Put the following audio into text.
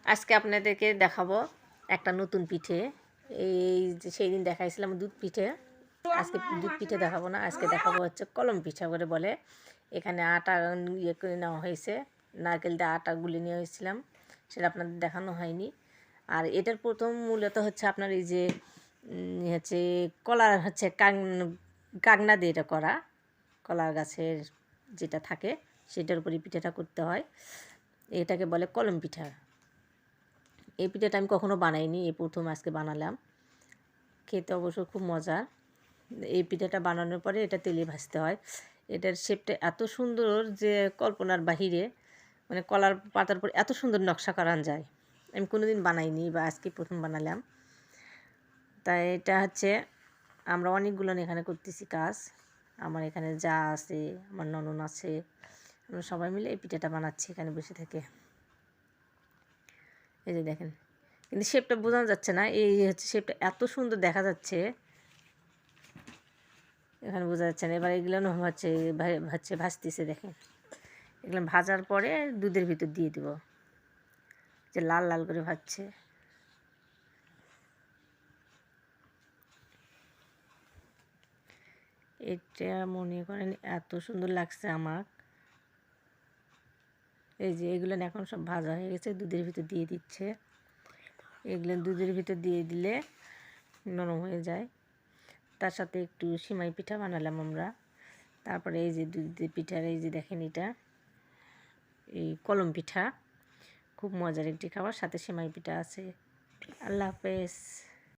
আজকে আপনাদেরকে দেখাবো একটা নতুন পিঠে। এই যে সেই দিন দেখাইছিলাম দুধ পিঠে, আজকে দুধ পিঠে দেখাবো না, আজকে দেখাবো হচ্ছে কলম পিঠা করে বলে। এখানে আটা ইয়ে করে নেওয়া হয়েছে, নারকেল দিয়ে আটা গুলে নিয়ে হয়েছিলাম, সেটা আপনাদের দেখানো হয়নি। আর এটার প্রথম মূলত হচ্ছে আপনার এই যে হচ্ছে কলার হচ্ছে কাগনা দিয়ে এটা করা, কলার গাছের যেটা থাকে সেটার উপরে পিঠাটা করতে হয়, এটাকে বলে কলম পিঠা। এই পিঠাটা আমি কখনো বানাইনি, এই প্রথম আজকে বানালাম। খেতে অবশ্য খুব মজার। এই পিঠাটা বানানোর পরে এটা তেলে ভাজতে হয়। এটার শেপটা এত সুন্দর যে কল্পনার বাহিরে, মানে কলার পাতার উপর এত সুন্দর নকশা করান যায়। আমি কোনো দিন বানাইনি, বা আজকে প্রথম বানালাম। তাই এটা হচ্ছে আমরা অনেকগুলো এখানে করতেছি কাজ। আমার এখানে যা আছে, আমার ননদ আছে, আমরা সবাই মিলে এই পিঠাটা বানাচ্ছি এখানে বসে থেকে। এই যে দেখেন, কিন্তু শেপটা বোঝানো যাচ্ছে না, এই হচ্ছে শেপটা এত সুন্দর দেখা যাচ্ছে, এখানে বোঝা যাচ্ছে না। এবার এগুলো হচ্ছে ভাজতেছে, দেখেন এগুলো ভাজার পরে দুধের ভিতর দিয়ে দিব, যে লাল লাল করে ভাজছে। এটা মনে করেন এত সুন্দর লাগছে আমার। এই যে এগুলো এখন সব ভাজা হয়ে গেছে, দুধের ভিতর দিয়ে দিচ্ছে। এগুলো দুধের ভিতর দিয়ে দিলে নরম হয়ে যায়। তার সাথে একটু সিমাই পিঠা বানালাম আমরা। তারপরে এই যে দুধের পিঠার, এই যে দেখেন এটা এই কলম পিঠা, খুব মজার একটি খাবার, সাথে সিমাই পিঠা আছে। আল্লাহ হাফেজ।